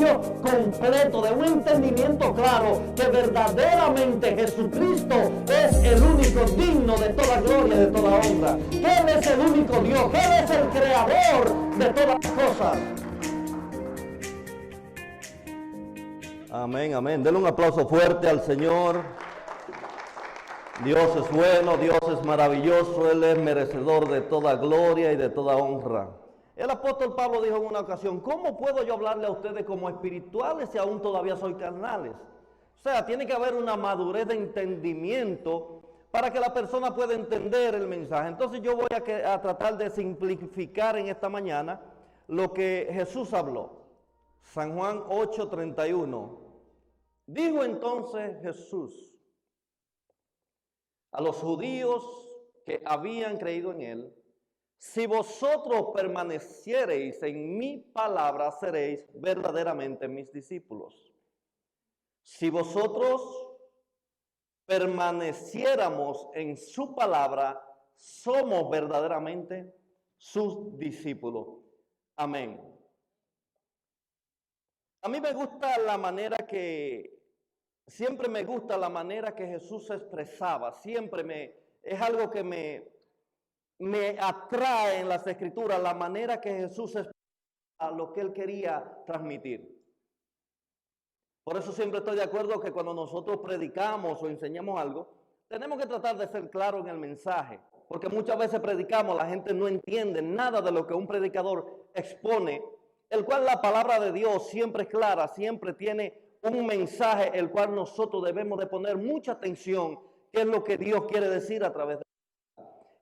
desarrollo completo, de un entendimiento claro que verdaderamente Jesucristo es el único digno de toda gloria y de toda honra. Que Él es el único Dios, que Él es el creador de todas las cosas. Amén, amén. Denle un aplauso fuerte al Señor. Dios es bueno, Dios es maravilloso, Él es merecedor de toda gloria y de toda honra. El apóstol Pablo dijo en una ocasión: ¿cómo puedo yo hablarle a ustedes como espirituales si aún todavía soy carnales? O sea, tiene que haber una madurez de entendimiento para que la persona pueda entender el mensaje. Entonces yo voy a tratar de simplificar en esta mañana lo que Jesús habló. San Juan 8:31. Dijo entonces Jesús a los judíos que habían creído en Él: si vosotros permaneciereis en mi palabra, seréis verdaderamente mis discípulos. Si vosotros permaneciéramos en su palabra, somos verdaderamente sus discípulos. Amén. A mí me gusta la manera siempre me gusta la manera que Jesús se expresaba. Es algo que me atrae en las Escrituras, la manera que Jesús expresaba lo que Él quería transmitir. Por eso siempre estoy de acuerdo que cuando nosotros predicamos o enseñamos algo, tenemos que tratar de ser claros en el mensaje. Porque muchas veces predicamos, la gente no entiende nada de lo que un predicador expone, el cual la palabra de Dios siempre es clara, siempre tiene un mensaje el cual nosotros debemos de poner mucha atención, qué es lo que Dios quiere decir a través de él.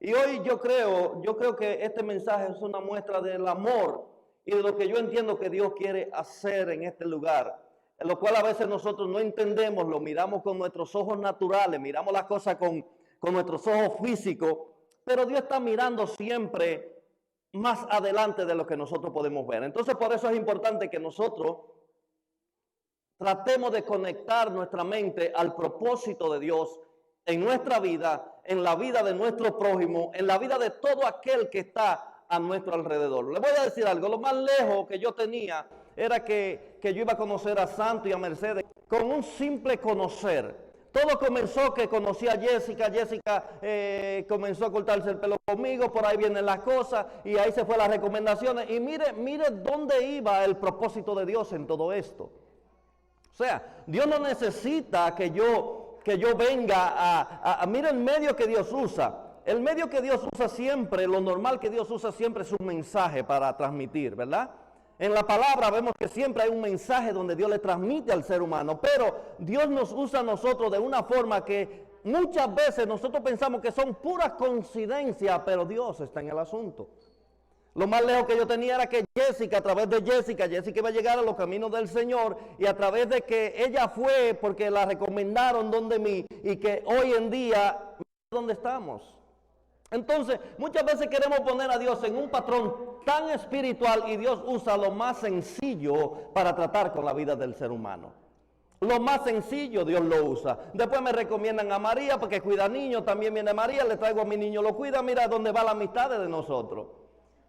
Y hoy yo creo que este mensaje es una muestra del amor y de lo que yo entiendo que Dios quiere hacer en este lugar, en lo cual a veces nosotros no entendemos, lo miramos con nuestros ojos naturales, miramos las cosas con nuestros ojos físicos, pero Dios está mirando siempre más adelante de lo que nosotros podemos ver. Entonces por eso es importante que nosotros tratemos de conectar nuestra mente al propósito de Dios en nuestra vida, en la vida de nuestro prójimo, en la vida de todo aquel que está a nuestro alrededor. Le voy a decir algo: lo más lejos que yo tenía era que yo iba a conocer a Santo y a Mercedes con un simple conocer. Todo comenzó que conocí a Jessica. Jessica comenzó a cortarse el pelo conmigo, por ahí vienen las cosas y ahí se fue las recomendaciones. Y mire dónde iba el propósito de Dios en todo esto. O sea, Dios no necesita que yo venga mira el medio que Dios usa. El medio que Dios usa siempre, lo normal que Dios usa siempre es un mensaje para transmitir, ¿verdad? En la palabra vemos que siempre hay un mensaje donde Dios le transmite al ser humano, pero Dios nos usa a nosotros de una forma que muchas veces nosotros pensamos que son puras coincidencias, pero Dios está en el asunto. Lo más lejos que yo tenía era que Jessica, a través de Jessica iba a llegar a los caminos del Señor, y a través de que ella fue porque la recomendaron donde mí, y que hoy en día, ¿dónde estamos? Entonces, muchas veces queremos poner a Dios en un patrón tan espiritual y Dios usa lo más sencillo para tratar con la vida del ser humano. Lo más sencillo Dios lo usa. Después me recomiendan a María porque cuida niños, también viene María, le traigo a mi niño, lo cuida, mira dónde va la amistad de nosotros.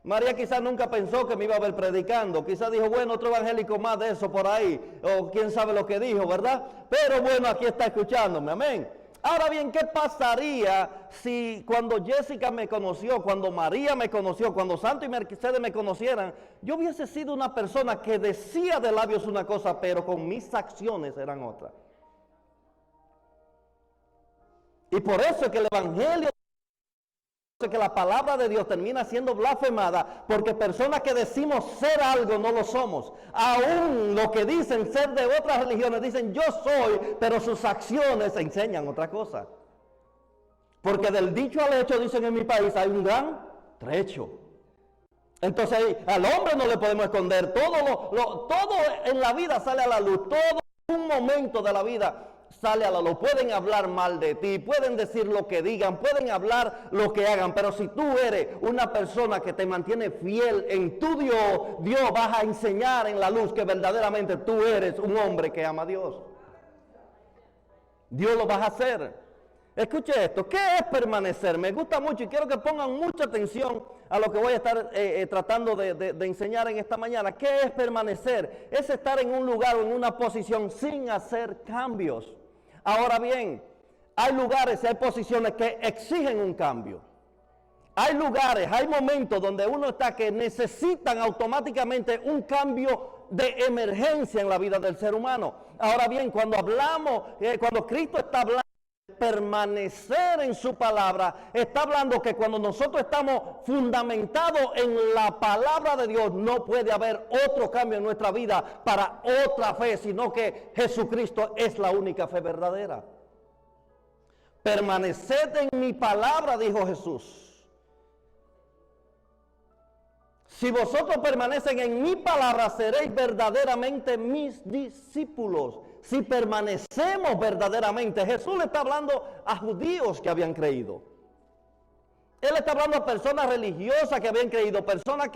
María quizás nunca pensó que me iba a ver predicando, quizás dijo, bueno, otro evangélico más de eso por ahí, o quién sabe lo que dijo, ¿verdad? Pero bueno, aquí está escuchándome, amén. Ahora bien, ¿qué pasaría si cuando Jessica me conoció, cuando María me conoció, cuando Santo y Mercedes me conocieran, yo hubiese sido una persona que decía de labios una cosa, pero con mis acciones eran otras? Y por eso es que el evangelio, que la palabra de Dios termina siendo blasfemada, porque personas que decimos ser algo no lo somos. Aún lo que dicen ser de otras religiones dicen yo soy, pero sus acciones enseñan otra cosa. Porque del dicho al hecho, dicen en mi país, hay un gran trecho. Entonces al hombre no le podemos esconder, todo en la vida sale a la luz, todo un momento de la vida sale a la luz. Pueden hablar mal de ti, pueden decir lo que digan, pueden hablar lo que hagan, pero si tú eres una persona que te mantiene fiel en tu Dios, Dios vas a enseñar en la luz que verdaderamente tú eres un hombre que ama a Dios. Dios lo vas a hacer. Escuche esto, ¿qué es permanecer? Me gusta mucho y quiero que pongan mucha atención a lo que voy a estar tratando de enseñar en esta mañana. ¿Qué es permanecer? Es estar en un lugar o en una posición sin hacer cambios. Ahora bien, hay lugares y hay posiciones que exigen un cambio. Hay lugares, hay momentos donde uno está que necesitan automáticamente un cambio de emergencia en la vida del ser humano. Ahora bien, cuando hablamos, cuando Cristo está hablando de permanecer en su palabra, está hablando que cuando nosotros estamos fundamentados en la palabra de Dios, no puede haber otro cambio en nuestra vida para otra fe, sino que Jesucristo es la única fe verdadera. Permaneced en mi palabra, dijo Jesús. Si vosotros permanecen en mi palabra, seréis verdaderamente mis discípulos. Si permanecemos verdaderamente, Jesús le está hablando a judíos que habían creído. Él está hablando a personas religiosas que habían creído, personas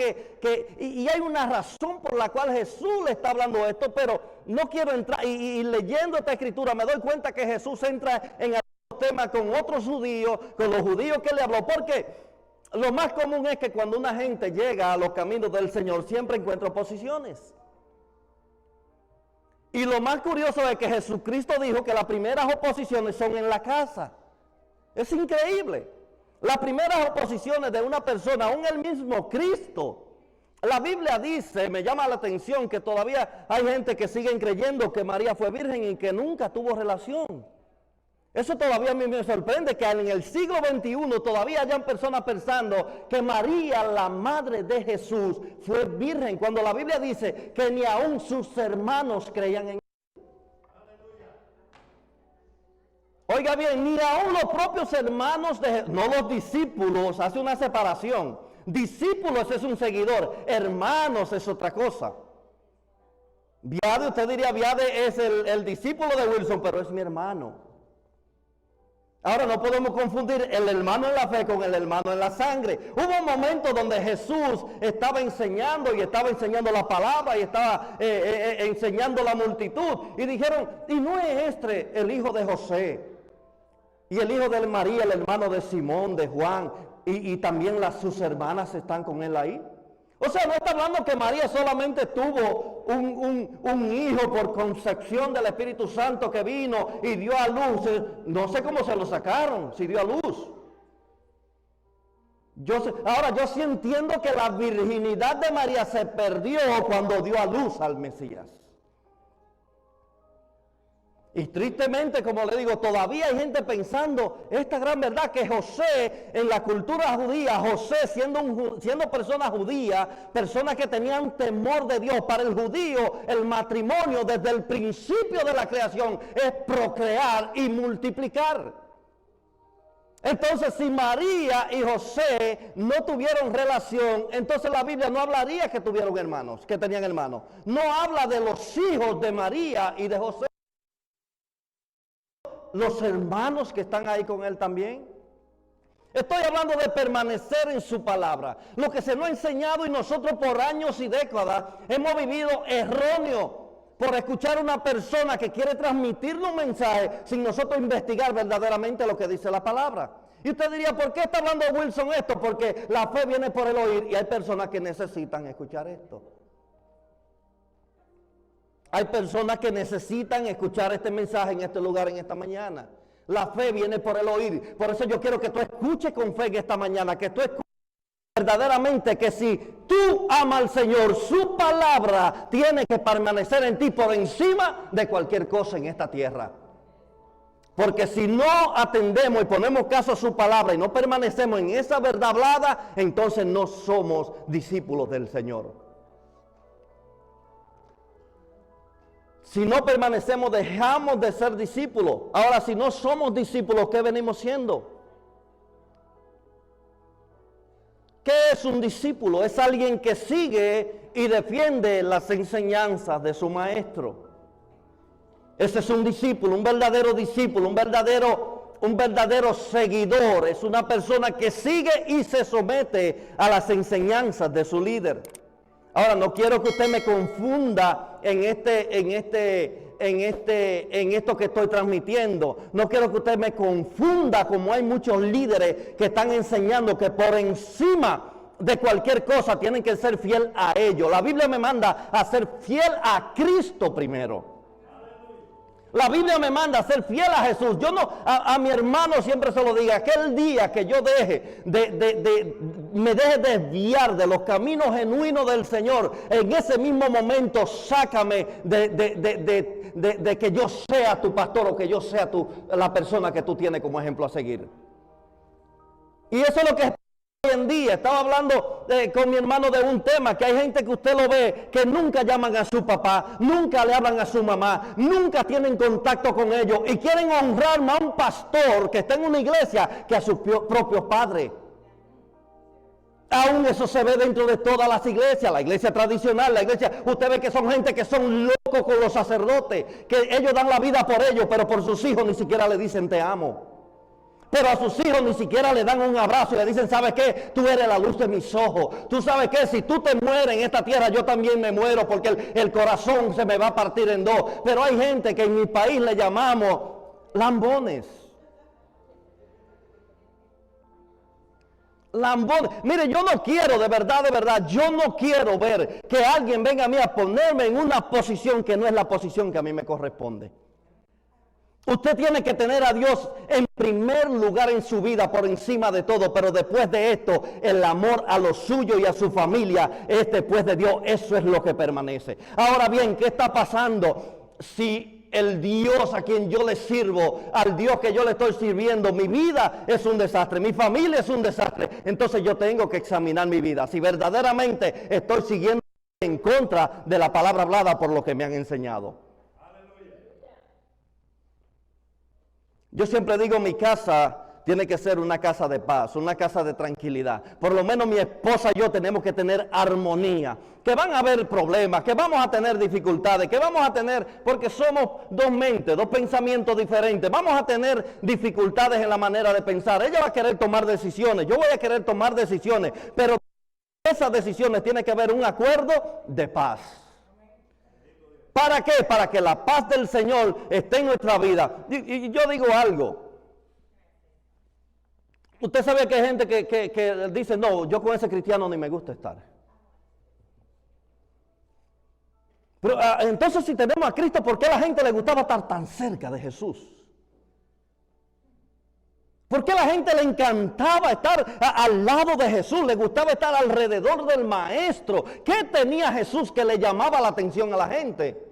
y hay una razón por la cual Jesús le está hablando esto, pero no quiero entrar, y leyendo esta escritura me doy cuenta que Jesús entra en algunos temas con otros judíos, con los judíos que le habló, porque lo más común es que cuando una gente llega a los caminos del Señor siempre encuentra oposiciones. Y lo más curioso es que Jesucristo dijo que las primeras oposiciones son en la casa. Es increíble. Las primeras oposiciones de una persona, aún el mismo Cristo. La Biblia dice, me llama la atención, que todavía hay gente que sigue creyendo que María fue virgen y que nunca tuvo relación. Eso todavía a mí me sorprende, que en el siglo XXI todavía hayan personas pensando que María, la madre de Jesús, fue virgen, cuando la Biblia dice que ni aún sus hermanos creían en él. Oiga bien, ni aún los propios hermanos de Jesús, no los discípulos, hace una separación. Discípulos es un seguidor, hermanos es otra cosa. Viade, usted diría, Viade es el discípulo de Wilson, pero es mi hermano. Ahora no podemos confundir el hermano en la fe con el hermano en la sangre. Hubo un momento donde Jesús estaba enseñando y estaba enseñando la palabra y estaba enseñando la multitud. Y dijeron, ¿y no es este el hijo de José? Y el hijo de María, el hermano de Simón, de Juan, y también sus hermanas están con él ahí. O sea, no está hablando que María solamente tuvo un hijo por concepción del Espíritu Santo que vino y dio a luz. No sé cómo se lo sacaron, si dio a luz. Ahora yo sí entiendo que la virginidad de María se perdió cuando dio a luz al Mesías. Y tristemente, como le digo, todavía hay gente pensando esta gran verdad, que José, en la cultura judía, José siendo persona judía, personas que tenían temor de Dios, para el judío el matrimonio desde el principio de la creación es procrear y multiplicar. Entonces, si María y José no tuvieron relación, entonces la Biblia no hablaría que tuvieron hermanos, que tenían hermanos. No habla de los hijos de María y de José. Los hermanos que están ahí con él también. Estoy hablando de permanecer en su palabra. Lo que se nos ha enseñado y nosotros por años y décadas hemos vivido erróneo por escuchar a una persona que quiere transmitirnos un mensaje sin nosotros investigar verdaderamente lo que dice la palabra. Y usted diría, ¿por qué está hablando Wilson esto? Porque la fe viene por el oír y hay personas que necesitan escuchar esto. Hay personas que necesitan escuchar este mensaje en este lugar, en esta mañana. La fe viene por el oír. Por eso yo quiero que tú escuches con fe en esta mañana, que tú escuches verdaderamente que si tú amas al Señor, su palabra tiene que permanecer en ti por encima de cualquier cosa en esta tierra. Porque si no atendemos y ponemos caso a su palabra y no permanecemos en esa verdad hablada, entonces no somos discípulos del Señor. Si no permanecemos, dejamos de ser discípulos. Ahora, si no somos discípulos, ¿qué venimos siendo? ¿Qué es un discípulo? Es alguien que sigue y defiende las enseñanzas de su maestro. Ese es un discípulo, un verdadero discípulo, un verdadero seguidor. Es una persona que sigue y se somete a las enseñanzas de su líder. Ahora, no quiero que usted me confunda en esto que estoy transmitiendo. No quiero que usted me confunda, como hay muchos líderes que están enseñando que por encima de cualquier cosa, tienen que ser fiel a ellos. La Biblia me manda a ser fiel a Cristo primero. La Biblia me manda a ser fiel a Jesús. Yo no, a mi hermano siempre se lo diga, aquel día que yo me deje desviar de los caminos genuinos del Señor, en ese mismo momento sácame de que yo sea tu pastor o que yo sea la persona que tú tienes como ejemplo a seguir. Y eso es lo que hoy en día. Estaba hablando con mi hermano de un tema, que hay gente que usted lo ve, que nunca llaman a su papá, nunca le hablan a su mamá, nunca tienen contacto con ellos y quieren honrar más a un pastor que está en una iglesia que a sus propios padres. Aún eso se ve dentro de todas las iglesias, la iglesia tradicional, la iglesia, usted ve que son gente que son locos con los sacerdotes, que ellos dan la vida por ellos, pero por sus hijos ni siquiera le dicen te amo. Pero a sus hijos ni siquiera le dan un abrazo y le dicen, ¿sabes qué? Tú eres la luz de mis ojos. Tú sabes qué, si tú te mueres en esta tierra, yo también me muero porque el corazón se me va a partir en dos. Pero hay gente que en mi país le llamamos lambones. Lambones. Mire, yo no quiero, de verdad, yo no quiero ver que alguien venga a mí a ponerme en una posición que no es la posición que a mí me corresponde. Usted tiene que tener a Dios en primer lugar en su vida, por encima de todo, pero después de esto, el amor a lo suyo y a su familia es después de Dios. Eso es lo que permanece. Ahora bien, ¿qué está pasando si el Dios a quien yo le sirvo, al Dios que yo le estoy sirviendo, mi vida es un desastre, mi familia es un desastre? Entonces yo tengo que examinar mi vida, si verdaderamente estoy siguiendo en contra de la palabra hablada por lo que me han enseñado. Yo siempre digo, mi casa tiene que ser una casa de paz, una casa de tranquilidad. Por lo menos mi esposa y yo tenemos que tener armonía. Que van a haber problemas, que vamos a tener dificultades, que vamos a tener, porque somos dos mentes, dos pensamientos diferentes. Vamos a tener dificultades en la manera de pensar. Ella va a querer tomar decisiones, yo voy a querer tomar decisiones, pero esas decisiones tiene que haber un acuerdo de paz. ¿Para qué? Para que la paz del Señor esté en nuestra vida. Y yo digo algo. Usted sabe que hay gente que dice, no, yo con ese cristiano ni me gusta estar. Pero entonces si tenemos a Cristo, ¿por qué a la gente le gustaba estar tan cerca de Jesús? ¿Por qué a la gente le encantaba estar al lado de Jesús? Le gustaba estar alrededor del Maestro. ¿Qué tenía Jesús que le llamaba la atención a la gente?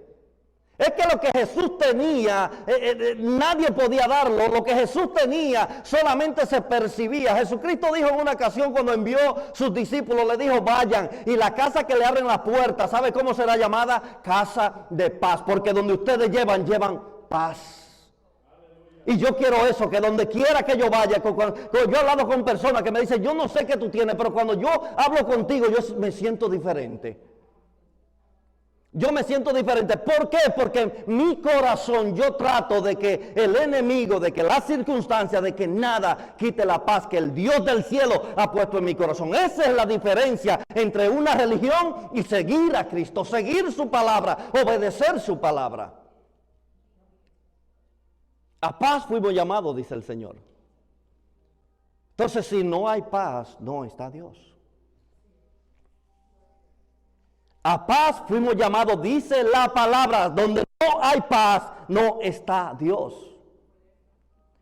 Es que lo que Jesús tenía, nadie podía darlo. Lo que Jesús tenía solamente se percibía. Jesucristo dijo en una ocasión cuando envió sus discípulos, le dijo, vayan, y la casa que le abren las puertas, ¿sabe cómo será llamada? Casa de paz, porque donde ustedes llevan paz. Y yo quiero eso, que donde quiera que yo vaya, yo he hablado con personas que me dicen, yo no sé qué tú tienes, pero cuando yo hablo contigo, yo me siento diferente. Yo me siento diferente. ¿Por qué? Porque mi corazón, yo trato de que el enemigo, de que las circunstancias, de que nada quite la paz que el Dios del cielo ha puesto en mi corazón. Esa es la diferencia entre una religión y seguir a Cristo, seguir su palabra, obedecer su palabra. A paz fuimos llamados, dice el Señor. Entonces, si no hay paz, no está Dios. A paz fuimos llamados, dice la palabra, donde no hay paz, no está Dios.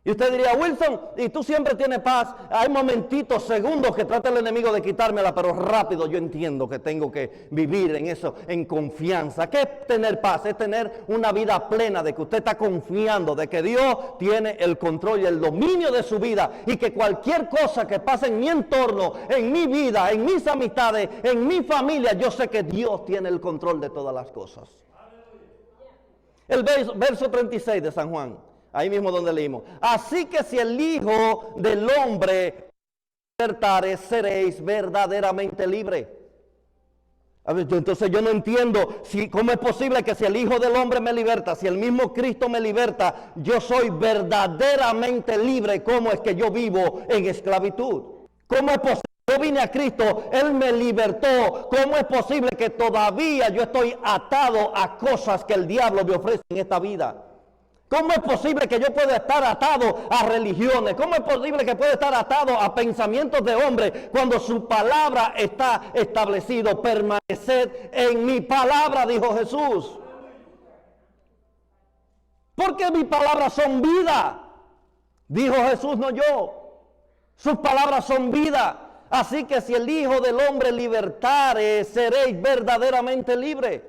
Y usted diría, Wilson, y tú siempre tienes paz. Hay momentitos, segundos que trata el enemigo de quitármela, pero rápido yo entiendo que tengo que vivir en eso, en confianza. ¿Qué es tener paz? Es tener una vida plena de que usted está confiando, de que Dios tiene el control y el dominio de su vida, y que cualquier cosa que pase en mi entorno, en mi vida, en mis amistades, en mi familia, yo sé que Dios tiene el control de todas las cosas. El verso 36 de San Juan. Ahí mismo donde leímos. Así que si el Hijo del Hombre libertare, seréis verdaderamente libres. A ver, entonces yo no entiendo cómo es posible que si el Hijo del Hombre me liberta, si el mismo Cristo me liberta, yo soy verdaderamente libre. ¿Cómo es que yo vivo en esclavitud? ¿Cómo es posible? Yo vine a Cristo, Él me libertó. ¿Cómo es posible que todavía yo estoy atado a cosas que el diablo me ofrece en esta vida? ¿Cómo es posible que yo pueda estar atado a religiones? ¿Cómo es posible que pueda estar atado a pensamientos de hombres cuando su palabra está establecido? Permaneced en mi palabra, dijo Jesús. Porque mis palabras son vida, dijo Jesús, no yo. Sus palabras son vida. Así que si el Hijo del Hombre libertare, seréis verdaderamente libres.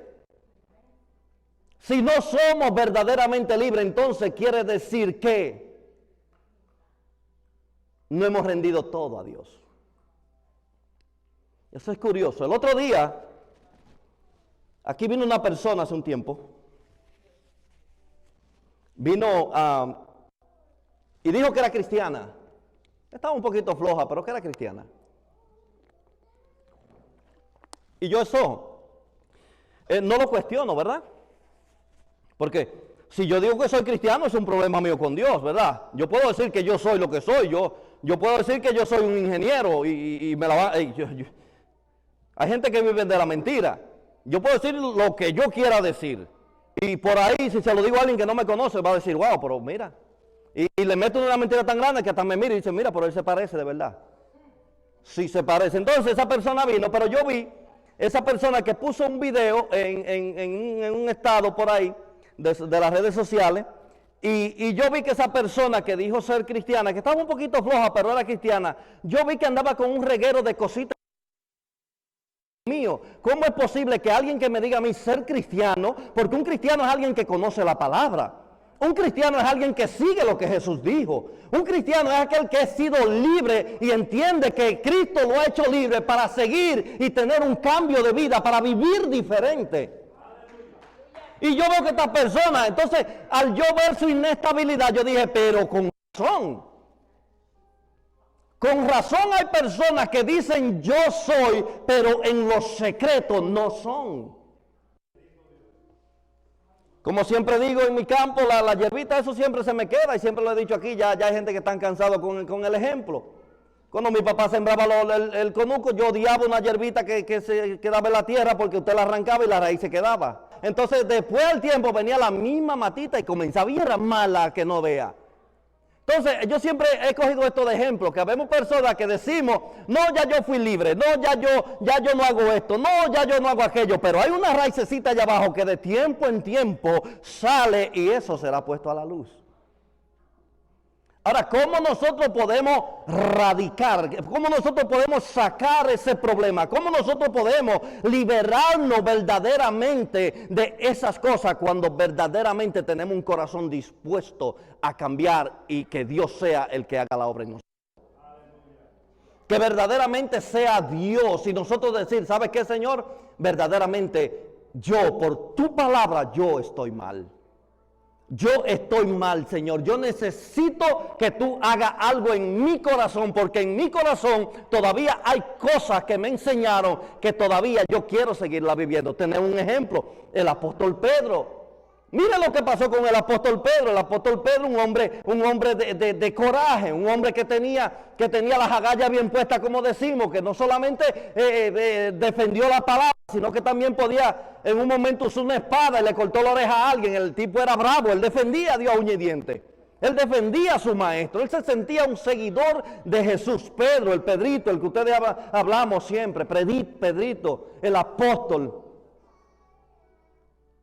Si no somos verdaderamente libres, entonces quiere decir que no hemos rendido todo a Dios. Eso es curioso. El otro día, aquí vino una persona hace un tiempo, vino y dijo que era cristiana. Estaba un poquito floja, pero que era cristiana. Y yo eso no lo cuestiono, ¿verdad? Porque si yo digo que soy cristiano es un problema mío con Dios, ¿verdad? Yo puedo decir que yo soy lo que soy, yo puedo decir que yo soy un ingeniero y me la va... Hay gente que vive de la mentira. Yo puedo decir lo que yo quiera decir. Y por ahí, si se lo digo a alguien que no me conoce, va a decir, wow, pero mira. Y le meto una mentira tan grande que hasta me mira y dice, mira, pero él se parece de verdad. Sí se parece. Entonces esa persona vino, pero yo vi esa persona que puso un video en un estado por ahí, de las redes sociales, y yo vi que esa persona que dijo ser cristiana, que estaba un poquito floja, pero era cristiana, yo vi que andaba con un reguero de cositas mío. ¿Cómo es posible que alguien que me diga a mí ser cristiano, porque un cristiano es alguien que conoce la palabra, un cristiano es alguien que sigue lo que Jesús dijo, un cristiano es aquel que ha sido libre y entiende que Cristo lo ha hecho libre para seguir y tener un cambio de vida, para vivir diferente? Y yo veo que esta persona, entonces, al yo ver su inestabilidad, yo dije, pero con razón hay personas que dicen yo soy, pero en los secretos no son. Como siempre digo en mi campo, la hierbita, eso siempre se me queda, y siempre lo he dicho aquí, ya hay gente que está cansado con el ejemplo. Cuando mi papá sembraba el conuco, yo odiaba una hierbita que se quedaba en la tierra porque usted la arrancaba y la raíz se quedaba. Entonces, después del tiempo venía la misma matita y comenzaba, y era mala que no vea. Entonces, yo siempre he cogido esto de ejemplo, que vemos personas que decimos, no, ya yo fui libre, no, ya yo no hago esto, no, ya yo no hago aquello, pero hay una raicecita allá abajo que de tiempo en tiempo sale y eso será puesto a la luz. Ahora, ¿cómo nosotros podemos radicar? ¿Cómo nosotros podemos sacar ese problema? ¿Cómo nosotros podemos liberarnos verdaderamente de esas cosas cuando verdaderamente tenemos un corazón dispuesto a cambiar y que Dios sea el que haga la obra en nosotros? Que verdaderamente sea Dios y nosotros decir, ¿sabes qué, Señor? Verdaderamente yo, por tu palabra, yo estoy mal. Yo estoy mal, Señor. Yo necesito que tú hagas algo en mi corazón, porque en mi corazón todavía hay cosas que me enseñaron que todavía yo quiero seguirla viviendo. Tener un ejemplo, el apóstol Pedro. Mira lo que pasó con el apóstol Pedro. El apóstol Pedro, un hombre de coraje, un hombre que tenía las agallas bien puestas, como decimos, que no solamente defendió la palabra, sino que también podía, en un momento usó una espada y le cortó la oreja a alguien. El tipo era bravo, él defendía a Dios a uña y diente. Él defendía a su maestro, él se sentía un seguidor de Jesús. Pedro, el Pedrito, el que ustedes hablamos siempre, Pedrito, el apóstol.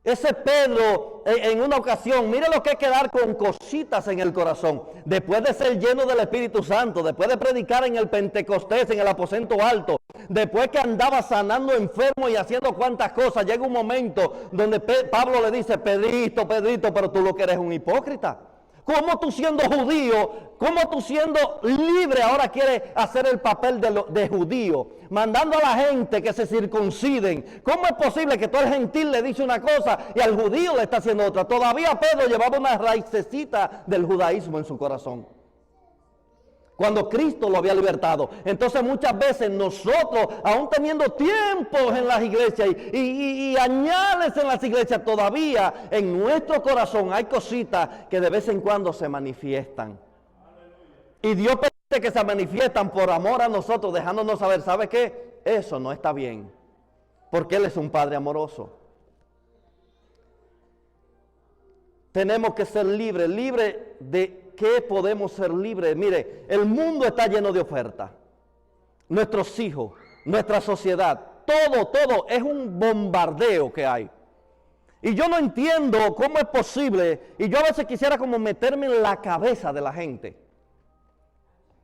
Ese Pedro, en una ocasión, mire lo que es quedar con cositas en el corazón. Después de ser lleno del Espíritu Santo, después de predicar en el Pentecostés, en el aposento alto, después que andaba sanando enfermos y haciendo cuantas cosas, llega un momento donde Pablo le dice, Pedrito, pero tú lo que eres un hipócrita. ¿Cómo tú siendo judío, cómo tú siendo libre ahora quieres hacer el papel de judío? Mandando a la gente que se circunciden. ¿Cómo es posible que tú al gentil le dice una cosa y al judío le está haciendo otra? Todavía Pedro llevaba una raicecita del judaísmo en su corazón, cuando Cristo lo había libertado. Entonces muchas veces nosotros, aún teniendo tiempos en las iglesias y añales en las iglesias, todavía en nuestro corazón hay cositas que de vez en cuando se manifiestan. Y Dios permite que se manifiestan por amor a nosotros, dejándonos saber, ¿sabe qué? Eso no está bien, porque Él es un Padre amoroso. tenemos que ser libres. ¿Libres de qué podemos ser libres? Mire, el mundo está lleno de ofertas. Nuestros hijos, nuestra sociedad, todo es un bombardeo que hay. Y yo no entiendo cómo es posible, y yo a veces quisiera como meterme en la cabeza de la gente.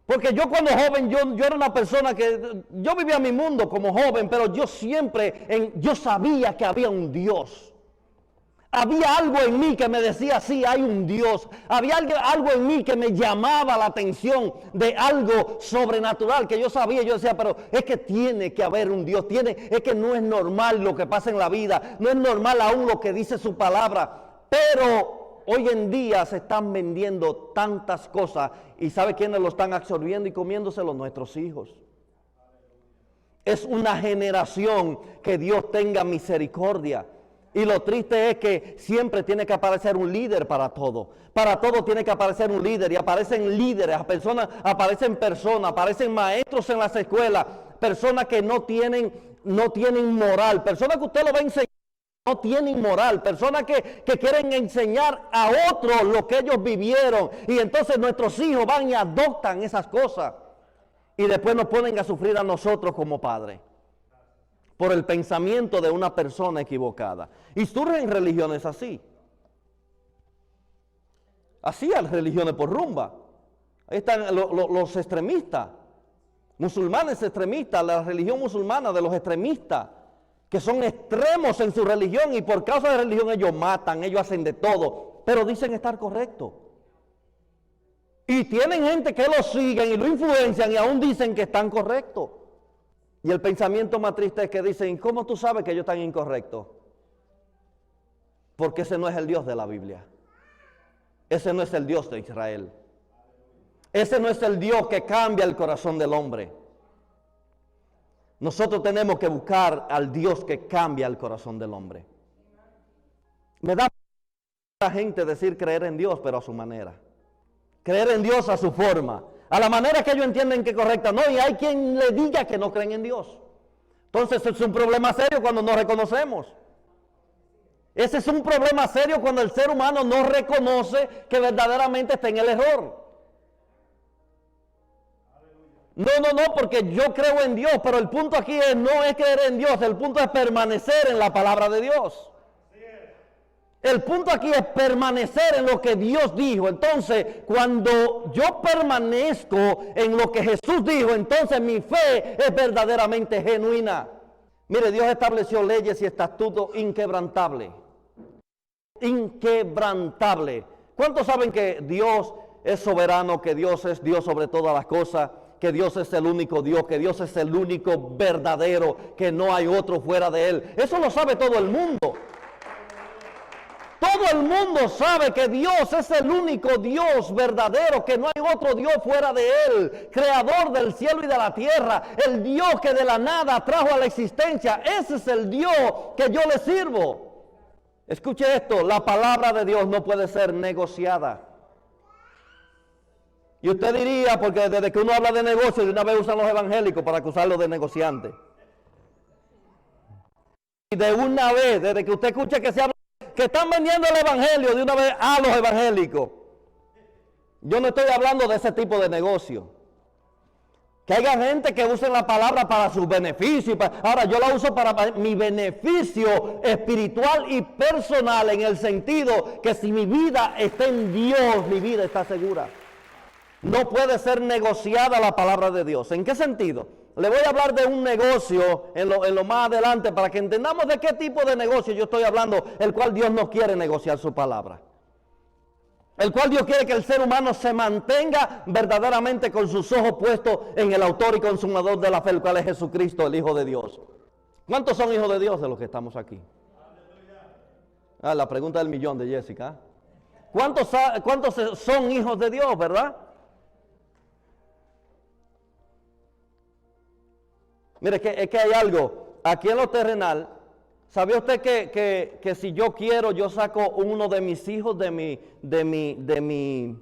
Porque yo cuando joven, yo era una persona que, yo vivía mi mundo como joven, pero yo siempre, yo sabía que había un Dios. Había algo en mí que me decía, sí, hay un Dios. Había algo en mí que me llamaba la atención de algo sobrenatural que yo sabía. Yo decía, pero es que tiene que haber un Dios. Es que no es normal lo que pasa en la vida. No es normal aún lo que dice su palabra. Pero hoy en día se están vendiendo tantas cosas. ¿Y sabe quiénes lo están absorbiendo y comiéndoselo? Nuestros hijos. Es una generación que Dios tenga misericordia. Y lo triste es que siempre tiene que aparecer un líder para todo. Para todo tiene que aparecer un líder. Y aparecen líderes, aparecen personas, aparecen maestros en las escuelas. Personas que no tienen moral. Personas que usted lo va a enseñar, no tienen moral. Personas que quieren enseñar a otros lo que ellos vivieron. Y entonces nuestros hijos van y adoptan esas cosas. Y después nos ponen a sufrir a nosotros como padres. Por el pensamiento de una persona equivocada. Y surgen religiones así. Así hay religiones por rumba. Ahí están los extremistas. Musulmanes extremistas, la religión musulmana de los extremistas. Que son extremos en su religión y por causa de religión ellos matan, ellos hacen de todo. Pero dicen estar correctos. Y tienen gente que los siguen y lo influencian y aún dicen que están correctos. Y el pensamiento más triste es que dicen, ¿cómo tú sabes que ellos están incorrectos? Porque ese no es el Dios de la Biblia. Ese no es el Dios de Israel. Ese no es el Dios que cambia el corazón del hombre. Nosotros tenemos que buscar al Dios que cambia el corazón del hombre. Me da a la gente decir creer en Dios, pero a su manera. Creer en Dios a su forma. A la manera que ellos entienden que es correcta. No, y hay quien le diga que no creen en Dios. Entonces es un problema serio cuando no reconocemos. Ese es un problema serio cuando el ser humano no reconoce que verdaderamente está en el error. No, porque yo creo en Dios, pero el punto aquí no es creer en Dios, el punto es permanecer en la palabra de Dios. El punto aquí es permanecer en lo que Dios dijo. Entonces, cuando yo permanezco en lo que Jesús dijo, entonces mi fe es verdaderamente genuina. Mire, Dios estableció leyes y estatutos inquebrantables. Inquebrantable. ¿Cuántos saben que Dios es soberano, que Dios es Dios sobre todas las cosas, que Dios es el único Dios, que Dios es el único verdadero, que no hay otro fuera de Él? Eso lo sabe todo el mundo. Todo el mundo sabe que Dios es el único Dios verdadero, que no hay otro Dios fuera de Él, creador del cielo y de la tierra, el Dios que de la nada trajo a la existencia. Ese es el Dios que yo le sirvo. Escuche esto, la palabra de Dios no puede ser negociada. Y usted diría, porque desde que uno habla de negocio, de una vez usan los evangélicos para acusarlos de negociantes. Y de una vez, desde que usted escuche que se habla, que están vendiendo el evangelio, de una vez a los evangélicos. Yo no estoy hablando de ese tipo de negocio. Que haya gente que use la palabra para sus beneficios. Ahora yo la uso para mi beneficio espiritual y personal, en el sentido que si mi vida está en Dios, mi vida está segura. No puede ser negociada la palabra de Dios. ¿En qué sentido? Le voy a hablar de un negocio en lo más adelante para que entendamos de qué tipo de negocio yo estoy hablando, el cual Dios no quiere negociar su palabra. El cual Dios quiere que el ser humano se mantenga verdaderamente con sus ojos puestos en el autor y consumador de la fe, el cual es Jesucristo, el Hijo de Dios. ¿Cuántos son hijos de Dios de los que estamos aquí? La pregunta del millón de Jessica. ¿Cuántos son hijos de Dios, verdad? Mire, es que hay algo, aquí en lo terrenal, ¿sabía usted que si yo quiero, yo saco uno de mis hijos de mi,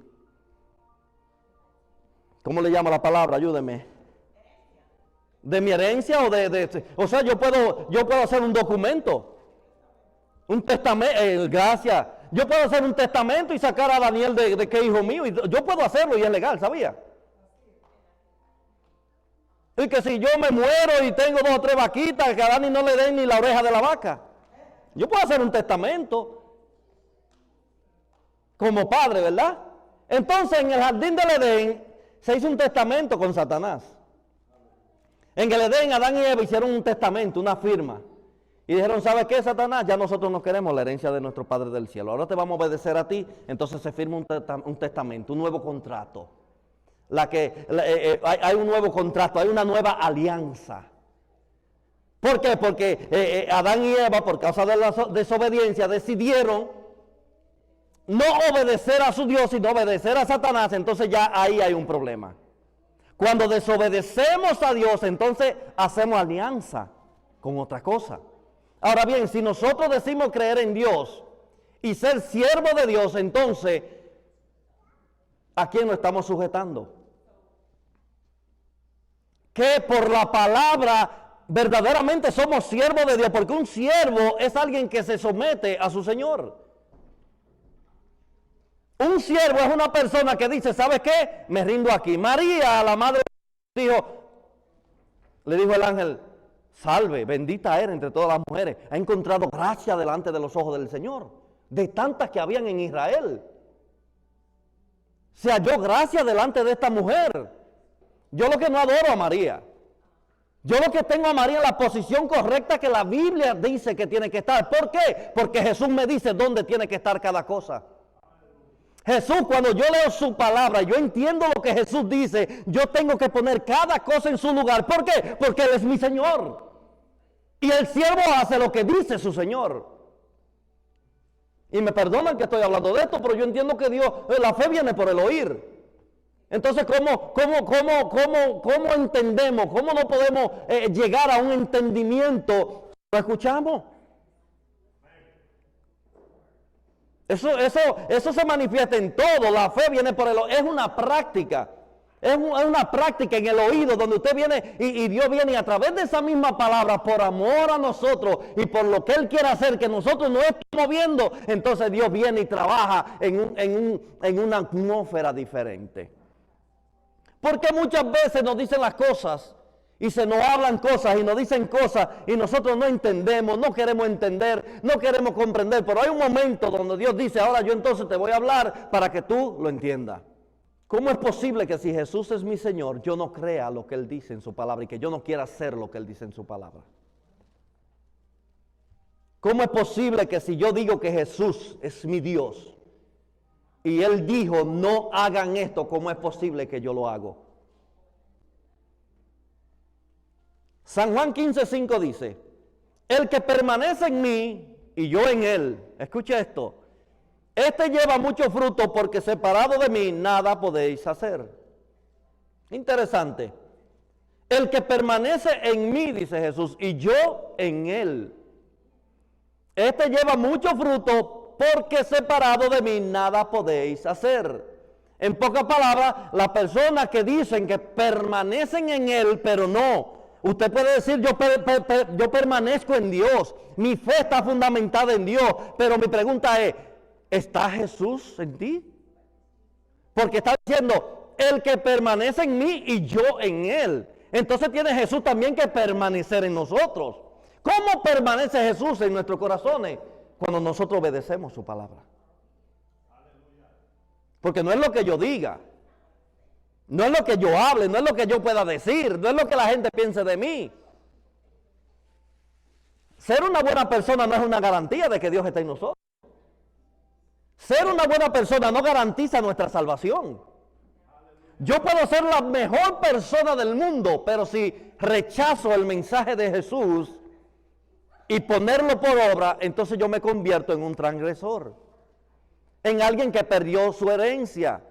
¿cómo le llama la palabra? Ayúdeme. ¿De mi herencia o sea, yo puedo hacer un documento, un testamento, gracias, Yo puedo hacer un testamento y sacar a Daniel de que es hijo mío. Y yo puedo hacerlo y es legal, ¿sabía? Y que si yo me muero y tengo 2 o 3 vaquitas, que a Dani no le den ni la oreja de la vaca. Yo puedo hacer un testamento como padre, ¿verdad? Entonces en el jardín del Edén se hizo un testamento con Satanás. En el Edén Adán y Eva hicieron un testamento, una firma. Y dijeron, ¿sabes qué, Satanás? Ya nosotros no queremos la herencia de nuestro Padre del cielo. Ahora te vamos a obedecer a ti. Entonces se firma un testamento, un nuevo contrato. Hay un nuevo contrato, hay una nueva alianza. ¿Por qué? Porque Adán y Eva, por causa de la desobediencia, decidieron no obedecer a su Dios, sino obedecer a Satanás. Entonces ya ahí hay un problema. Cuando desobedecemos a Dios, entonces hacemos alianza con otra cosa. Ahora bien, si nosotros decimos creer en Dios y ser siervo de Dios, entonces, ¿a quién nos estamos sujetando? Que por la palabra verdaderamente somos siervos de Dios, porque un siervo es alguien que se somete a su Señor. Un siervo es una persona que dice, ¿sabes qué? Me rindo aquí. María, la madre, le dijo el ángel, salve, bendita eres entre todas las mujeres. Ha encontrado gracia delante de los ojos del Señor. De tantas que habían en Israel. Se halló gracia delante de esta mujer. Yo lo que no adoro a María. Yo lo que tengo a María en la posición correcta que la Biblia dice que tiene que estar. ¿Por qué? Porque Jesús me dice dónde tiene que estar cada cosa. Jesús, cuando yo leo su palabra, yo entiendo lo que Jesús dice. Yo tengo que poner cada cosa en su lugar. ¿Por qué? Porque Él es mi Señor. Y el siervo hace lo que dice su Señor. Y me perdonan que estoy hablando de esto, pero yo entiendo que Dios, la fe viene por el oír. Entonces, ¿cómo entendemos? ¿Cómo no podemos llegar a un entendimiento? ¿Lo escuchamos? Eso se manifiesta en todo. La fe viene por el oír. Es una práctica. Es una práctica en el oído donde usted viene y Dios viene y a través de esa misma palabra, por amor a nosotros y por lo que Él quiere hacer, que nosotros no estamos viendo, entonces Dios viene y trabaja en una atmósfera diferente. Porque muchas veces nos dicen las cosas y se nos hablan cosas y nos dicen cosas y nosotros no entendemos, no queremos entender, no queremos comprender. Pero hay un momento donde Dios dice, ahora yo entonces te voy a hablar para que tú lo entiendas. ¿Cómo es posible que si Jesús es mi Señor, yo no crea lo que Él dice en su palabra y que yo no quiera hacer lo que Él dice en su palabra? ¿Cómo es posible que si yo digo que Jesús es mi Dios y Él dijo no hagan esto, cómo es posible que yo lo hago? San Juan 15:5 dice, el que permanece en mí y yo en Él, escuche esto, este lleva mucho fruto porque separado de mí nada podéis hacer. Interesante. El que permanece en mí, dice Jesús, y yo en Él. Este lleva mucho fruto porque separado de mí nada podéis hacer. En pocas palabras, las personas que dicen que permanecen en Él, pero no. Usted puede decir, yo permanezco en Dios. Mi fe está fundamentada en Dios. Pero mi pregunta es, ¿está Jesús en ti? Porque está diciendo, el que permanece en mí y yo en Él. Entonces tiene Jesús también que permanecer en nosotros. ¿Cómo permanece Jesús en nuestros corazones? Cuando nosotros obedecemos su palabra. Porque no es lo que yo diga, no es lo que yo hable, no es lo que yo pueda decir, no es lo que la gente piense de mí. Ser una buena persona no es una garantía de que Dios esté en nosotros. Ser una buena persona no garantiza nuestra salvación. Yo puedo ser la mejor persona del mundo, pero si rechazo el mensaje de Jesús y ponerlo por obra, entonces yo me convierto en un transgresor, en alguien que perdió su herencia,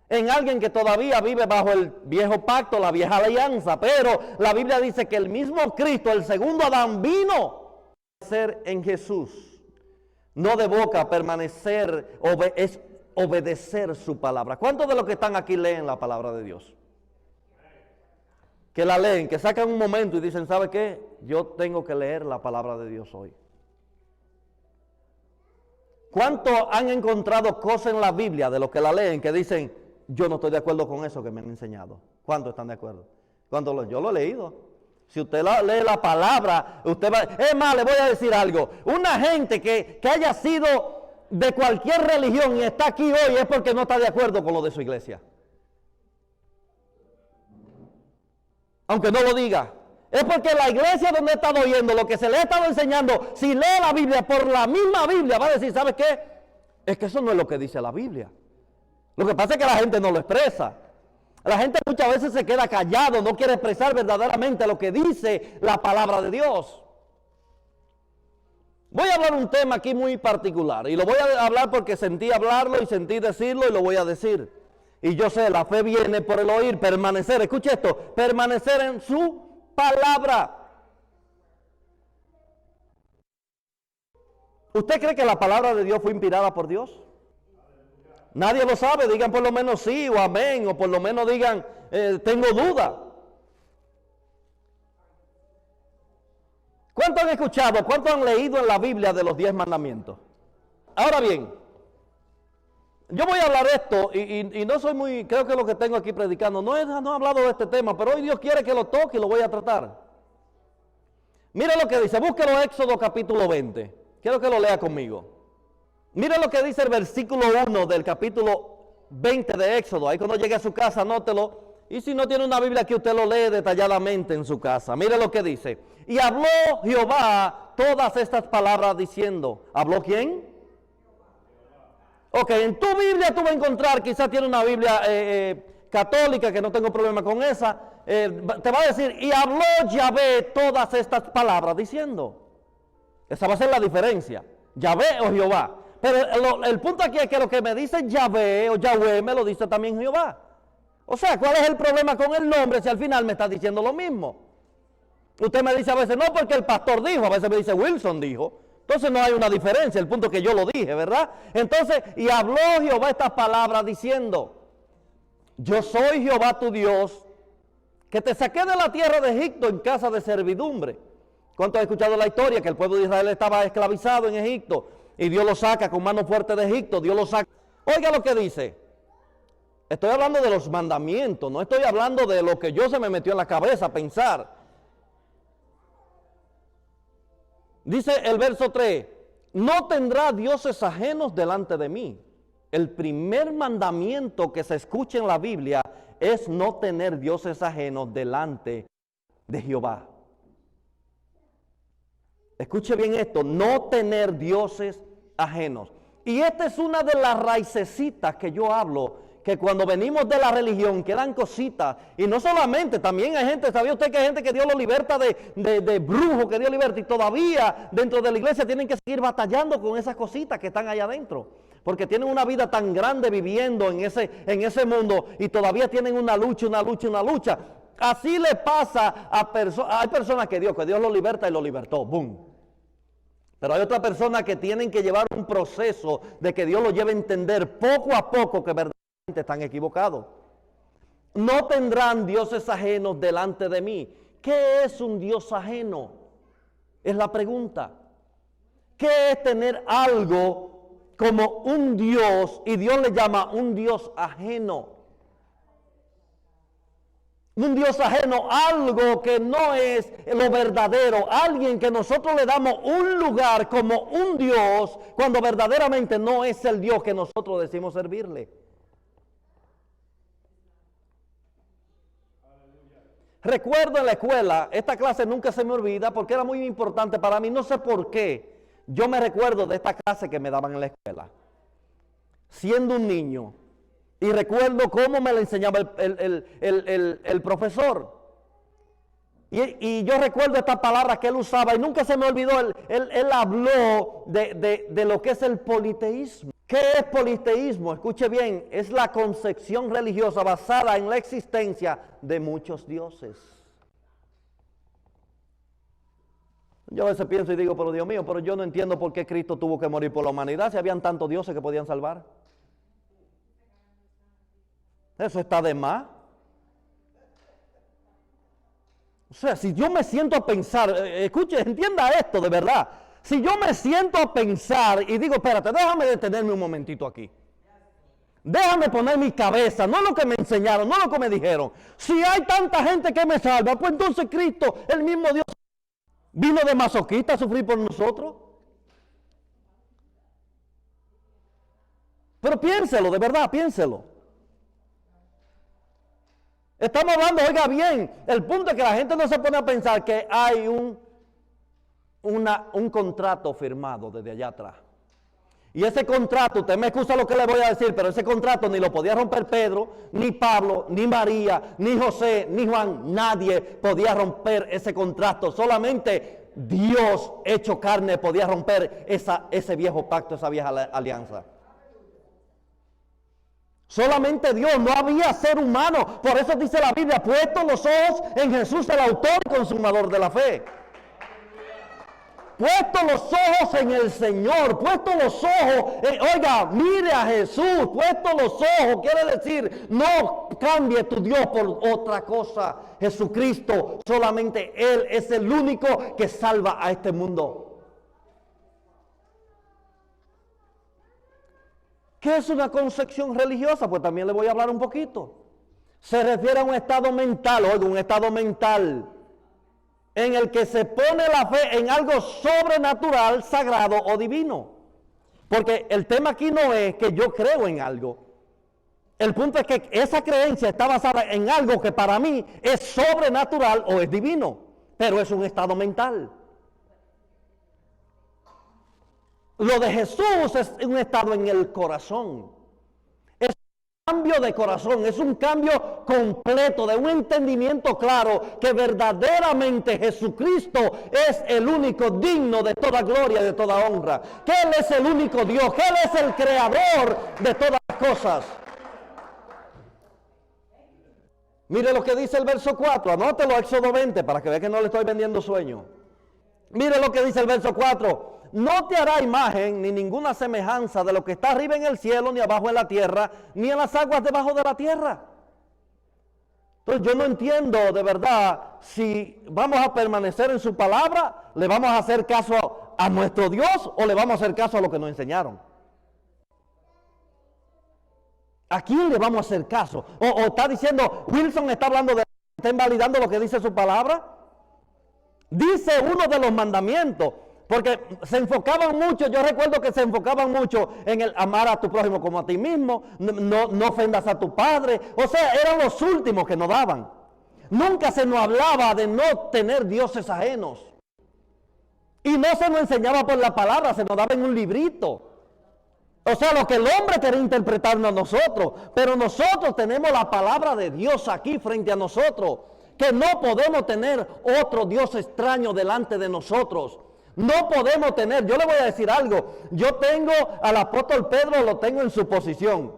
en alguien que todavía vive bajo el viejo pacto, la vieja alianza. Pero la Biblia dice que el mismo Cristo, el segundo Adán, vino a ser en Jesús. No de boca, permanecer, es obedecer su palabra. ¿Cuántos de los que están aquí leen la palabra de Dios? Que la leen, que sacan un momento y dicen, ¿sabe qué? Yo tengo que leer la palabra de Dios hoy. ¿Cuántos han encontrado cosas en la Biblia de los que la leen que dicen, yo no estoy de acuerdo con eso que me han enseñado? ¿Cuántos están de acuerdo? Yo lo he leído. Si usted lee la palabra, usted va... Es más, le voy a decir algo. Una gente que haya sido de cualquier religión y está aquí hoy es porque no está de acuerdo con lo de su iglesia. Aunque no lo diga. Es porque la iglesia donde he estado oyendo, lo que se le ha estado enseñando, si lee la Biblia por la misma Biblia, va a decir, ¿sabes qué? Es que eso no es lo que dice la Biblia. Lo que pasa es que la gente no lo expresa. La gente muchas veces se queda callado, no quiere expresar verdaderamente lo que dice la palabra de Dios. Voy a hablar un tema aquí muy particular, y lo voy a hablar porque sentí hablarlo y sentí decirlo y lo voy a decir. Y yo sé, la fe viene por el oír, permanecer, escuche esto, permanecer en su palabra. ¿Usted cree que la palabra de Dios fue inspirada por Dios? Nadie lo sabe, digan por lo menos sí o amén, o por lo menos digan tengo duda. ¿Cuánto han escuchado, cuánto han leído en la Biblia de los 10 mandamientos? Ahora bien, yo voy a hablar esto y no soy muy, creo que lo que tengo aquí predicando, no he hablado de este tema, pero hoy Dios quiere que lo toque y lo voy a tratar. Mira lo que dice, búsquelo Éxodo capítulo 20, quiero que lo lea conmigo. Mira lo que dice el versículo 1 del capítulo 20 de Éxodo, ahí cuando llegue a su casa anótelo, y si no tiene una Biblia aquí usted lo lee detalladamente en su casa. Mira lo que dice, y habló Jehová todas estas palabras diciendo, ¿habló quién? Ok, en tu Biblia tú vas a encontrar, quizás tiene una Biblia católica, que no tengo problema con esa, te va a decir, y habló Yahvé todas estas palabras diciendo. Esa va a ser la diferencia, Yahvé o Jehová. Pero el punto aquí es que lo que me dice Yahvé o Yahweh me lo dice también Jehová. O sea, ¿cuál es el problema con el nombre si al final me está diciendo lo mismo? Usted me dice a veces, no porque el pastor dijo, a veces me dice Wilson dijo. Entonces no hay una diferencia, el punto que yo lo dije, ¿verdad? Entonces, y habló Jehová estas palabras diciendo, yo soy Jehová tu Dios, que te saqué de la tierra de Egipto en casa de servidumbre. ¿Cuántos han escuchado la historia? Que el pueblo de Israel estaba esclavizado en Egipto y Dios lo saca con mano fuerte de Egipto, Dios lo saca. Oiga lo que dice. Estoy hablando de los mandamientos, no estoy hablando de lo que yo se me metió en la cabeza a pensar. Dice el verso 3, no tendrá dioses ajenos delante de mí. El primer mandamiento que se escucha en la Biblia es no tener dioses ajenos delante de Jehová. Escuche bien esto, no tener dioses ajenos. Y esta es una de las raicecitas que yo hablo, que cuando venimos de la religión quedan cositas, y no solamente, también hay gente, ¿sabía usted que hay gente que Dios lo liberta de brujos, que Dios liberta, y todavía dentro de la iglesia tienen que seguir batallando con esas cositas que están allá adentro, porque tienen una vida tan grande viviendo en ese mundo, y todavía tienen una lucha. Así le pasa a personas, hay personas que Dios lo liberta y lo libertó, boom. Pero hay otras personas que tienen que llevar un proceso de que Dios lo lleve a entender poco a poco que verdaderamente están equivocados. No tendrán dioses ajenos delante de mí. ¿Qué es un Dios ajeno? Es la pregunta. ¿Qué es tener algo como un Dios y Dios le llama un Dios ajeno? Un Dios ajeno, algo que no es lo verdadero, alguien que nosotros le damos un lugar como un Dios cuando verdaderamente no es el Dios que nosotros decimos servirle. Recuerdo en la escuela, esta clase nunca se me olvida porque era muy importante para mí, no sé por qué, yo me recuerdo de esta clase que me daban en la escuela, siendo un niño. Y recuerdo cómo me la enseñaba el profesor. Y yo recuerdo esta palabra que él usaba y nunca se me olvidó. Él habló de lo que es el politeísmo. ¿Qué es politeísmo? Escuche bien, es la concepción religiosa basada en la existencia de muchos dioses. Yo a veces pienso y digo, pero Dios mío, pero yo no entiendo por qué Cristo tuvo que morir por la humanidad si habían tantos dioses que podían salvar. Eso está de más. O sea, si yo me siento a pensar, escuche, entienda esto de verdad. Si yo me siento a pensar y digo, espérate, déjame detenerme un momentito aquí. Déjame poner mi cabeza, no lo que me enseñaron, no lo que me dijeron. Si hay tanta gente que me salva, pues entonces Cristo, el mismo Dios, vino de masoquista a sufrir por nosotros. Pero piénselo, de verdad, piénselo. Estamos hablando, oiga bien, el punto es que la gente no se pone a pensar que hay un contrato firmado desde allá atrás. Y ese contrato, usted me excusa lo que le voy a decir, pero ese contrato ni lo podía romper Pedro, ni Pablo, ni María, ni José, ni Juan. Nadie podía romper ese contrato. Solamente Dios hecho carne podía romper ese viejo pacto, esa vieja alianza. Solamente Dios, no había ser humano. Por eso dice la Biblia, puestos los ojos en Jesús, el autor y consumador de la fe. Puestos los ojos en el Señor, puestos los ojos, oiga, mire a Jesús, puestos los ojos, quiere decir, no cambie tu Dios por otra cosa. Jesucristo, solamente Él es el único que salva a este mundo. ¿Qué es una concepción religiosa? Pues también le voy a hablar un poquito. Se refiere a un estado mental, oiga, un estado mental en el que se pone la fe en algo sobrenatural, sagrado o divino. Porque el tema aquí no es que yo creo en algo. El punto es que esa creencia está basada en algo que para mí es sobrenatural o es divino, pero es un estado mental. Lo de Jesús es un estado en el corazón. Es un cambio de corazón, es un cambio completo, de un entendimiento claro que verdaderamente Jesucristo es el único digno de toda gloria y de toda honra. Que Él es el único Dios, que Él es el creador de todas las cosas. Mire lo que dice el verso 4, anótelo, Éxodo 20, para que vea que no le estoy vendiendo sueño. Mire lo que dice el verso 4. No te hará imagen ni ninguna semejanza de lo que está arriba en el cielo, ni abajo en la tierra, ni en las aguas debajo de la tierra. Entonces yo no entiendo de verdad si vamos a permanecer en su palabra, le vamos a hacer caso a nuestro Dios o le vamos a hacer caso a lo que nos enseñaron. ¿A quién le vamos a hacer caso? O está diciendo, Wilson está hablando de, está invalidando lo que dice su palabra. Dice uno de los mandamientos. Porque se enfocaban mucho, yo recuerdo que se enfocaban mucho en el amar a tu prójimo como a ti mismo, no ofendas a tu padre. O sea, eran los últimos que nos daban. Nunca se nos hablaba de no tener dioses ajenos. Y no se nos enseñaba por la palabra, se nos daba en un librito. O sea, lo que el hombre quería interpretarnos a nosotros. Pero nosotros tenemos la palabra de Dios aquí frente a nosotros. Que no podemos tener otro Dios extraño delante de nosotros. No podemos tener, yo le voy a decir algo, yo tengo al apóstol Pedro, lo tengo en su posición.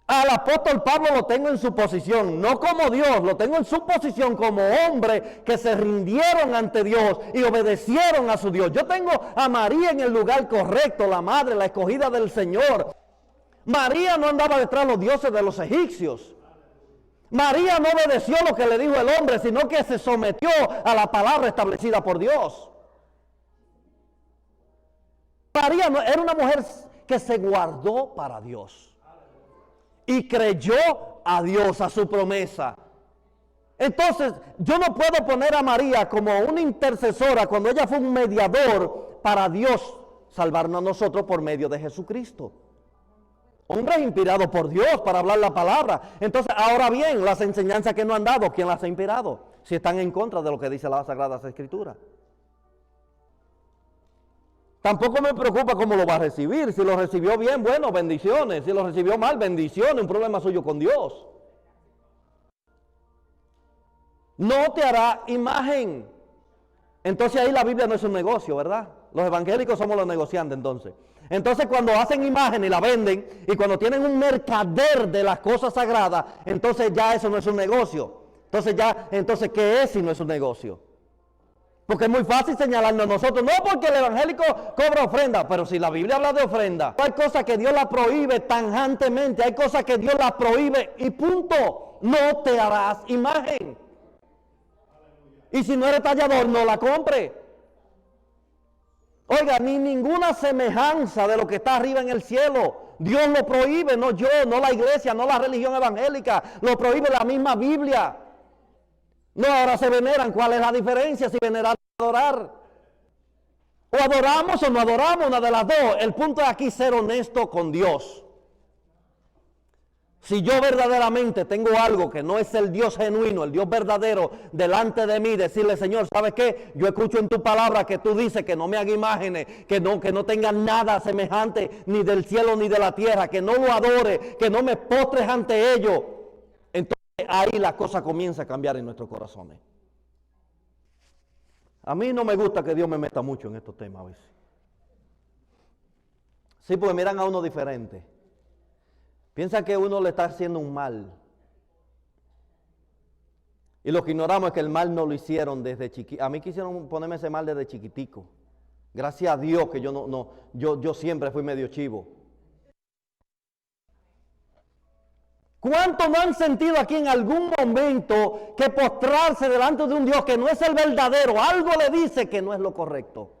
Al apóstol Pablo lo tengo en su posición, no como Dios, lo tengo en su posición como hombre que se rindieron ante Dios y obedecieron a su Dios. Yo tengo a María en el lugar correcto, la madre, la escogida del Señor. María no andaba detrás de los dioses de los egipcios. María no obedeció lo que le dijo el hombre, sino que se sometió a la palabra establecida por Dios. María era una mujer que se guardó para Dios y creyó a Dios, a su promesa. Entonces, yo no puedo poner a María como una intercesora cuando ella fue un mediador para Dios salvarnos a nosotros por medio de Jesucristo. Hombre inspirado por Dios para hablar la palabra. Entonces, ahora bien, las enseñanzas que no han dado, ¿quién las ha inspirado? Si están en contra de lo que dice las Sagradas Escrituras. Tampoco me preocupa cómo lo va a recibir. Si lo recibió bien, bueno, bendiciones. Si lo recibió mal, bendiciones. Un problema suyo con Dios. No te hará imagen. Entonces ahí la Biblia no es un negocio, ¿verdad? Los evangélicos somos los negociantes entonces. Entonces cuando hacen imagen y la venden, y cuando tienen un mercader de las cosas sagradas, entonces ya eso no es un negocio. Entonces ¿qué es si no es un negocio? Porque es muy fácil señalarnos a nosotros, no porque el evangélico cobra ofrenda, pero si la Biblia habla de ofrenda, hay cosas que Dios la prohíbe tajantemente, hay cosas que Dios la prohíbe y punto, no te harás imagen. Y si no eres tallador, no la compre. Oiga, ni ninguna semejanza de lo que está arriba en el cielo. Dios lo prohíbe, no yo, no la iglesia, no la religión evangélica. Lo prohíbe la misma Biblia. No, ahora se veneran. ¿Cuál es la diferencia si venerar o adorar? O adoramos o no adoramos, una de las dos. El punto es aquí ser honesto con Dios. Si yo verdaderamente tengo algo que no es el Dios genuino, el Dios verdadero, delante de mí, decirle, Señor, ¿sabes qué? Yo escucho en tu palabra que tú dices que no me haga imágenes, que no tenga nada semejante ni del cielo ni de la tierra, que no lo adore, que no me postres ante ello. Entonces ahí la cosa comienza a cambiar en nuestros corazones. A mí no me gusta que Dios me meta mucho en estos temas a veces. Sí, porque miran a uno diferente. Piensan que uno le está haciendo un mal. Y lo que ignoramos es que el mal no lo hicieron desde chiquito. A mí quisieron ponerme ese mal desde chiquitico. Gracias a Dios que yo siempre fui medio chivo. ¿Cuántos no han sentido aquí en algún momento que postrarse delante de un Dios que no es el verdadero, algo le dice que no es lo correcto?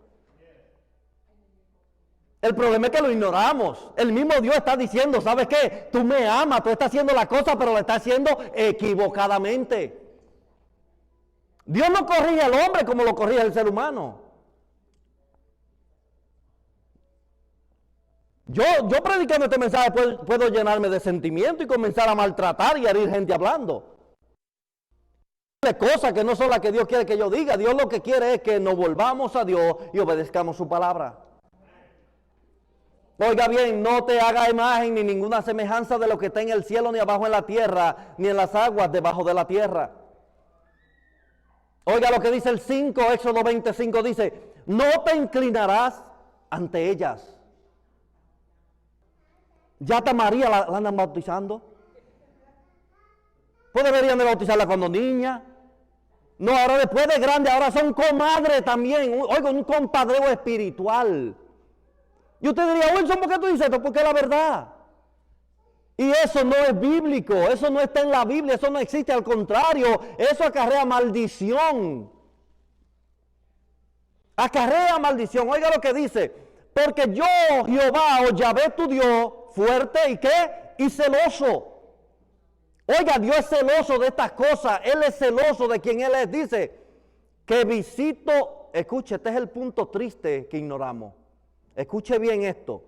El problema es que lo ignoramos. El mismo Dios está diciendo, ¿sabes qué? Tú me amas, tú estás haciendo la cosa, pero lo estás haciendo equivocadamente. Dios no corrige al hombre como lo corrige el ser humano. Yo predicando este mensaje puedo llenarme de sentimiento y comenzar a maltratar y herir gente hablando. Cosas que no son las que Dios quiere que yo diga. Dios lo que quiere es que nos volvamos a Dios y obedezcamos su palabra. Oiga bien, no te haga imagen ni ninguna semejanza de lo que está en el cielo, ni abajo en la tierra, ni en las aguas debajo de la tierra. Oiga lo que dice el 5, Éxodo 25, dice, no te inclinarás ante ellas. Ya está María, la andan bautizando. Pues deberían de bautizarla cuando niña. No, ahora después de grande, ahora son comadres también. Oiga, un compadreo espiritual. Y usted diría, Wilson, ¿por qué tú dices esto? Porque es la verdad. Y eso no es bíblico, eso no está en la Biblia, eso no existe, al contrario, eso acarrea maldición. Acarrea maldición. Oiga lo que dice, porque yo, Jehová o Yahvé tu Dios, fuerte y qué, y celoso. Oiga, Dios es celoso de estas cosas, Él es celoso de quien Él es. Dice, que visito, escuche, este es el punto triste que ignoramos. Escuche bien esto.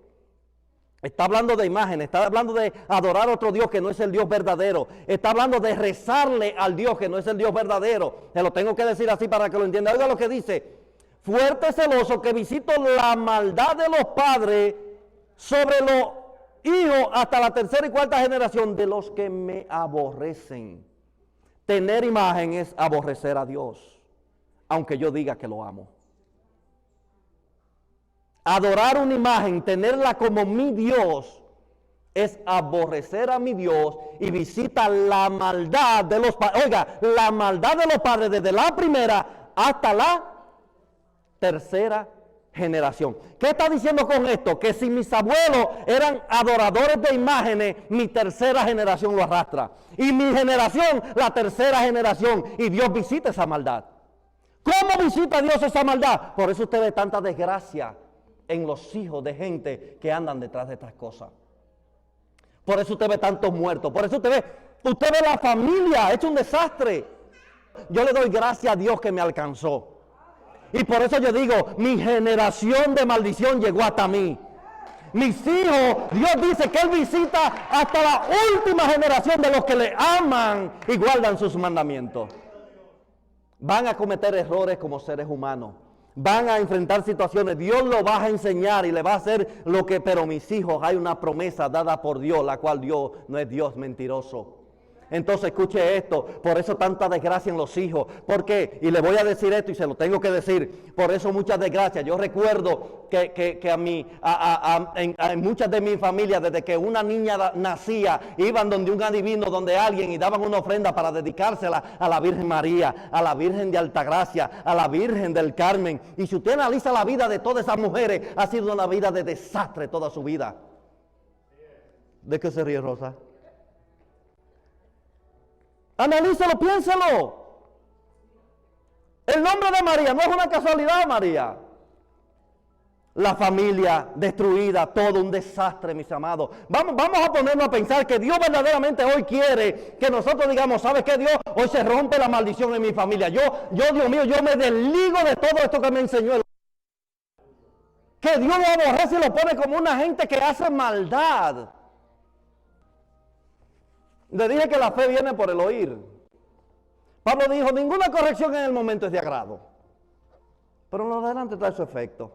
Está hablando de imágenes, está hablando de adorar a otro Dios que no es el Dios verdadero. Está hablando de rezarle al Dios que no es el Dios verdadero. Se lo tengo que decir así para que lo entienda. Oiga lo que dice. Fuerte celoso que visito la maldad de los padres sobre los hijos hasta la tercera y cuarta generación de los que me aborrecen. Tener imagen es aborrecer a Dios, aunque yo diga que lo amo. Adorar una imagen, tenerla como mi Dios, es aborrecer a mi Dios y visita la maldad de los padres. Oiga, la maldad de los padres desde la primera hasta la tercera generación. ¿Qué está diciendo con esto? Que si mis abuelos eran adoradores de imágenes, mi tercera generación lo arrastra. Y mi generación, la tercera generación. Y Dios visita esa maldad. ¿Cómo visita Dios esa maldad? Por eso usted ve tanta desgracia en los hijos de gente que andan detrás de estas cosas. Por eso usted ve tantos muertos. Por eso usted ve la familia hecho un desastre. Yo le doy gracias a Dios que me alcanzó. Y por eso yo digo, mi generación de maldición llegó hasta mí. Mis hijos, Dios dice que Él visita hasta la última generación de los que le aman y guardan sus mandamientos. Van a cometer errores como seres humanos. Van a enfrentar situaciones. Dios lo va a enseñar y le va a hacer lo que... Pero mis hijos, hay una promesa dada por Dios, la cual Dios no es Dios mentiroso. Entonces escuche esto, por eso tanta desgracia en los hijos. ¿Por qué? Y le voy a decir esto y se lo tengo que decir. Por eso muchas desgracias. Yo recuerdo que en muchas de mis familias, desde que una niña nacía, iban donde un adivino, donde alguien, y daban una ofrenda para dedicársela a la Virgen María, a la Virgen de Altagracia, a la Virgen del Carmen. Y si usted analiza la vida de todas esas mujeres, ha sido una vida de desastre toda su vida. ¿De qué se ríe, Rosa? Analízalo, piénselo. El nombre de María no es una casualidad, María. la familia destruida, todo un desastre, mis amados. Vamos a ponernos a pensar que Dios verdaderamente hoy quiere que nosotros digamos, ¿sabes qué, Dios? Hoy se rompe la maldición en mi familia. Yo, Dios mío, yo me desligo de todo esto que me enseñó el... Que Dios lo aborrece y lo pone como una gente que hace maldad. Le dije que la fe viene por el oír. Pablo dijo, ninguna corrección en el momento es de agrado, pero en lo de adelante trae su efecto.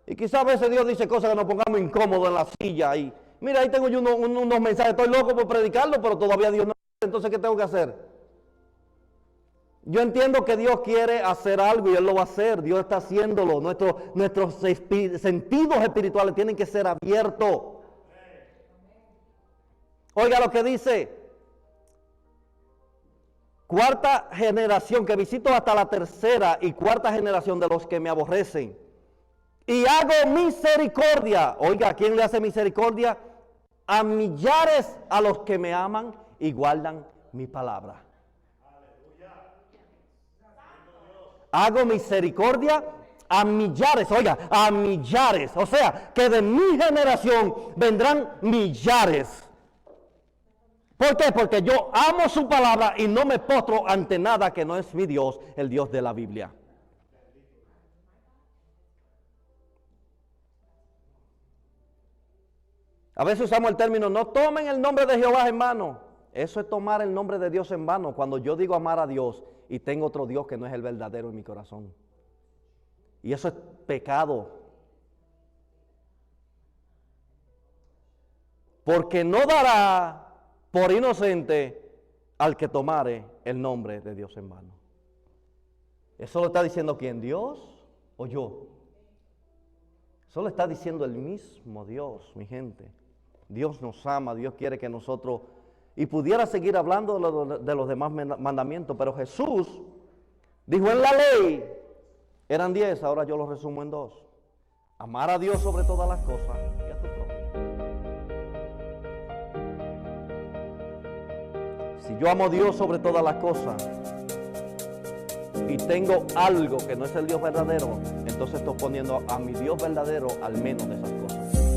Y quizás a veces Dios dice cosas que nos pongamos incómodos en la silla. Y mira, ahí tengo yo unos mensajes, estoy loco por predicarlo, pero todavía Dios no. Entonces, ¿qué tengo que hacer? Yo entiendo que Dios quiere hacer algo y Él lo va a hacer. Dios está haciéndolo. Nuestros sentidos espirituales tienen que ser abiertos. Oiga lo que dice. Cuarta generación, que visito hasta la tercera y cuarta generación de los que me aborrecen. Y hago misericordia. Oiga, ¿a quién le hace misericordia? A millares a los que me aman y guardan mi palabra. Hago misericordia a millares, oiga, a millares. O sea, que de mi generación vendrán millares. ¿Por qué? Porque yo amo su palabra y no me postro ante nada que no es mi Dios, el Dios de la Biblia. A veces usamos el término, no tomen el nombre de Jehová en vano. Eso es tomar el nombre de Dios en vano cuando yo digo amar a Dios y tengo otro Dios que no es el verdadero en mi corazón. Y eso es pecado. Porque no dará por inocente al que tomare el nombre de Dios en vano. ¿Eso lo está diciendo quién? ¿Dios o yo? Eso lo está diciendo el mismo Dios, mi gente. Dios nos ama, Dios quiere que nosotros... Y pudiera seguir hablando de los demás mandamientos, pero Jesús dijo en la ley, eran 10, ahora yo los resumo en 2. Amar a Dios sobre todas las cosas y a tu prójimo. Si yo amo a Dios sobre todas las cosas y tengo algo que no es el Dios verdadero, entonces estoy poniendo a mi Dios verdadero al menos de esas cosas.